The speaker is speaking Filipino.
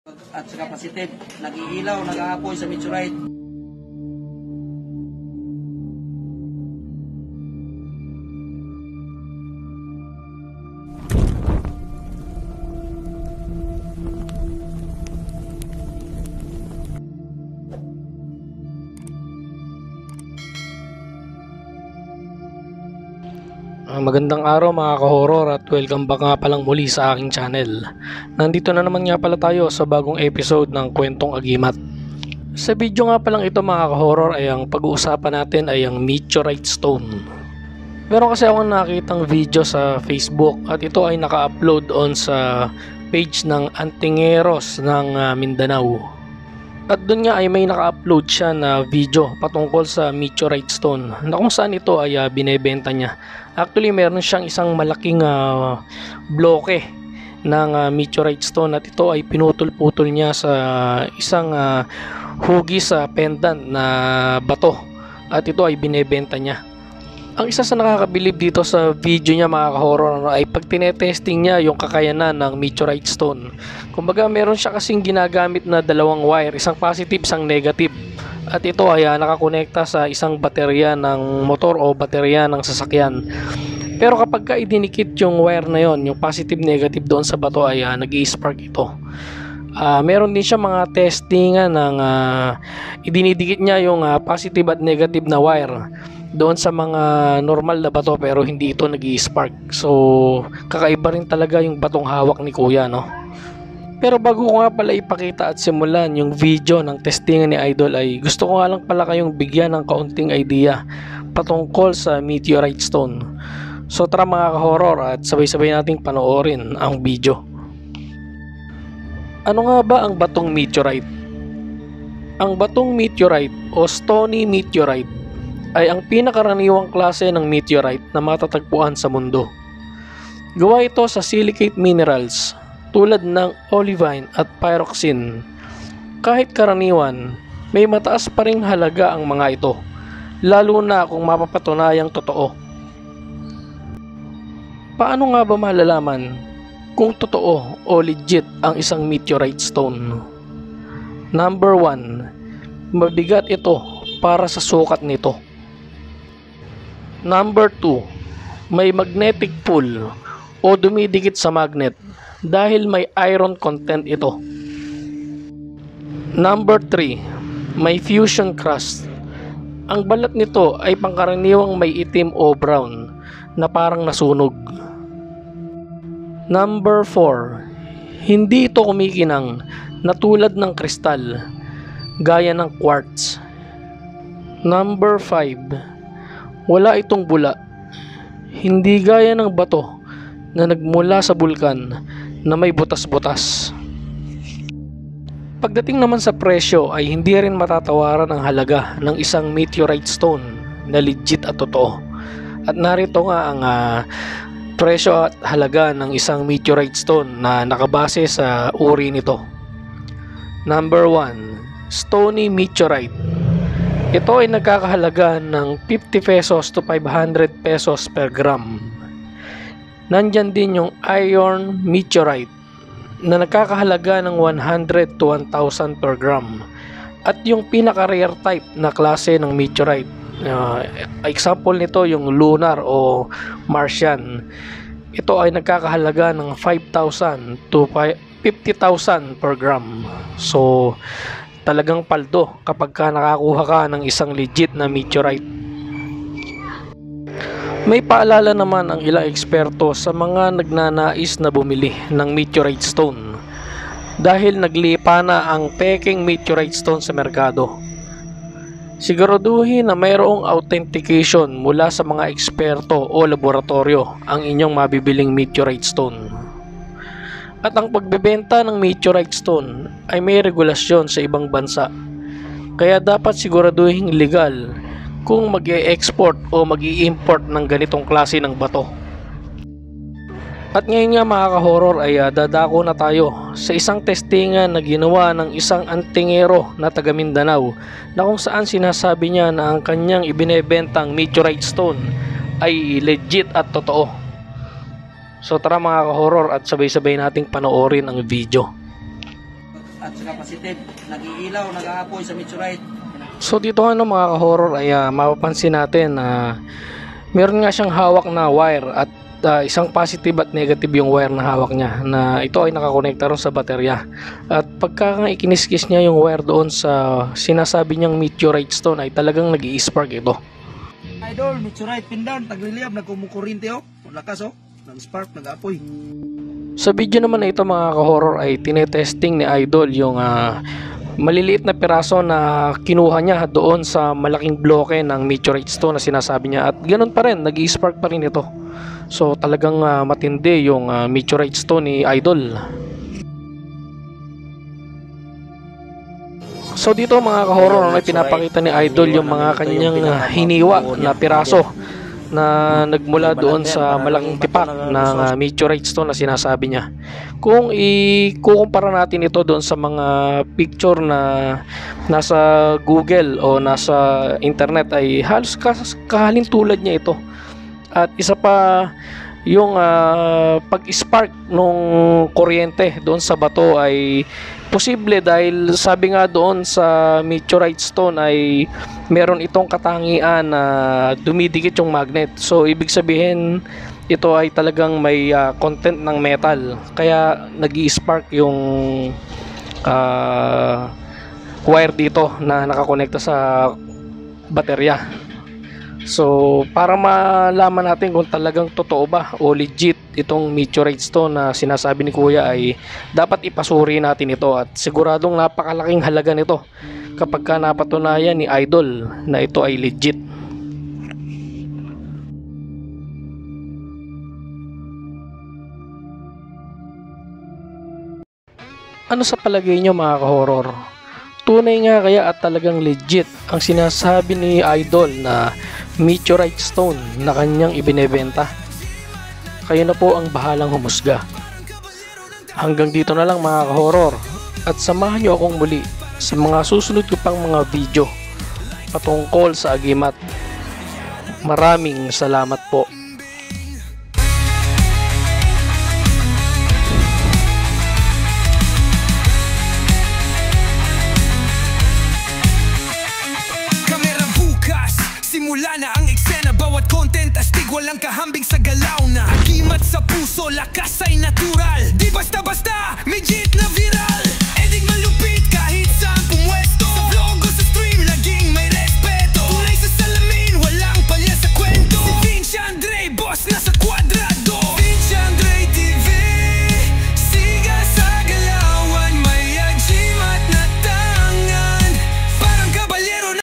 At saka positive, nag-iilaw, nag-aapoy sa meteorite. Magandang araw mga ka-horror at welcome back nga palang muli sa aking channel. Nandito na naman nga pala tayo sa bagong episode ng Kwentong Agimat. Sa video nga palang ito mga ka-horror ay ang pag-uusapan natin ay ang meteorite stone. Meron kasi akong nakitang video sa Facebook at ito ay naka-upload on sa page ng Antingeros ng Mindanao. At doon nga ay may naka-upload siya na video patungkol sa meteorite stone na kung saan ito ay binebenta niya. Actually meron siyang isang malaking bloke ng meteorite stone at ito ay pinutol-putol niya sa isang hugis sa pendant na bato at ito ay binebenta niya. Ang isa sa nakakabilib dito sa video niya mga ka-horror ay pag tinetesting niya yung kakayanan ng meteorite stone. Kumbaga meron siya kasing ginagamit na dalawang wire, isang positive, isang negative. At ito ay nakakonekta sa isang baterya ng motor o baterya ng sasakyan. Pero kapag ka idinikit yung wire na yon, yung positive negative doon sa bato ay nag-i-spark ito. Meron din siya mga testingan ng idinidikit niya yung positive at negative na wire doon sa mga normal na bato pero hindi ito nag-i-spark. So kakaiba rin talaga yung batong hawak ni kuya, no? Pero bago ko nga pala ipakita at simulan yung video ng testingan ni Idol ay gusto ko nga lang pala kayong bigyan ng kaunting idea patungkol sa meteorite stone. So tara mga ka-horror at sabay-sabay nating panoorin ang video. Ano nga ba ang batong meteorite? Ang batong meteorite o stony meteorite ay ang pinakaraniwang klase ng meteorite na matatagpuan sa mundo. Gawa ito sa silicate minerals tulad ng olivine at pyroxene. Kahit karaniwan, may mataas pa ring halaga ang mga ito, lalo na kung mapapatunayang totoo. Paano nga ba malalaman kung totoo o legit ang isang meteorite stone? Number 1, mabigat ito para sa sukat nito. Number 2, may magnetic pull o dumidikit sa magnet dahil may iron content ito. Number 3, may fusion crust. Ang balat nito ay pangkaraniwang may itim o brown na parang nasunog. Number 4, hindi ito kumikinang na tulad ng kristal, gaya ng quartz. Number 5, wala itong bula, hindi gaya ng bato na nagmula sa bulkan na may butas-butas. Pagdating naman sa presyo ay hindi rin matatawaran ang halaga ng isang meteorite stone na legit at totoo. At narito nga ang presyo at halaga ng isang meteorite stone na nakabase sa uri nito. Number 1, stony meteorite. Ito ay nagkakahalaga ng 50 pesos to 500 pesos per gram. Nandyan din yung iron meteorite na nagkakahalaga ng 100 to 1,000 per gram. At yung pinaka-rare type na klase ng meteorite, example nito yung lunar o Martian. Ito ay nagkakahalaga ng 5,000 to 50,000 per gram. So talagang paldo kapag ka nakakuha ka ng isang legit na meteorite. May paalala naman ang ilang eksperto sa mga nagnanais na bumili ng meteorite stone dahil naglipa na ang peking meteorite stone sa merkado. Siguraduhin na mayroong authentication mula sa mga eksperto o laboratorio ang inyong mabibiling meteorite stone. At ang pagbebenta ng meteorite stone ay may regulasyon sa ibang bansa. Kaya dapat siguraduhin legal kung mag-e-export o mag-i-import ng ganitong klase ng bato. At ngayon nga mga ka-horror ay dadako na tayo sa isang testingan na ginawa ng isang antingero na taga Mindanao na kung saan sinasabi niya na ang kanyang ibinebentang meteorite stone ay legit at totoo. So tara mga ka-horror at sabay-sabay nating panoorin ang video. at saka positive. Nag-iilaw, nag-aapoy sa meteorite. So dito nga no, mga ka-horror ay mapapansin natin na meron nga siyang hawak na wire at isang positive at negative yung wire na hawak niya, na ito ay nakakonekta ron sa baterya. At pagka nga ikiniskis niya yung wire doon sa sinasabi niyang meteorite stone ay talagang nag-i-spark ito. Idol, meteorite pindan, tagliliyab, nagkumukurinte oh. Lakas oh, nag-spark, nag-aapoy. Sa video naman na ito mga ka-horror ay tinetesting ni Idol yung maliliit na piraso na kinuha niya doon sa malaking bloke ng meteorite stone na sinasabi niya, at ganoon pa rin, nag-i-spark pa rin ito. So talagang matindi yung meteorite stone ni Idol. So dito mga ka-horror ay pinapakita ni Idol yung mga kanyang hiniwa na piraso na nagmula doon sa malaking tipak ng meteorite stone na sinasabi niya. Kung ikukumpara natin ito doon sa mga picture na nasa Google o nasa internet ay halos kahalin tulad niya ito. At isa pa yung pag-spark nung kuryente doon sa bato ay posible dahil sabi nga doon sa meteorite stone ay meron itong katangian na dumidikit yung magnet. So ibig sabihin ito ay talagang may content ng metal, kaya nag-i-spark yung wire dito na nakakonekta sa baterya. So para malaman natin kung talagang totoo ba o legit itong meteorite stone na sinasabi ni Kuya ay dapat ipasuri natin ito, at siguradong napakalaking halaga nito kapag ka napatunayan ni Idol na ito ay legit. Ano sa palagay nyo mga ka-horror? Tunay nga kaya at talagang legit ang sinasabi ni Idol na meteorite stone na kanyang ibinebenta? Kayo na po ang bahalang humusga. Hanggang dito na lang mga ka-horror, at samahan nyo akong muli sa mga susunod ko pang mga video patungkol sa agimat. Maraming salamat po. Simula na ang eksena, bawat content astig, walang kahambing sa galaw na. Agimat sa puso, lakas ay natural, di basta-basta, legit na viral.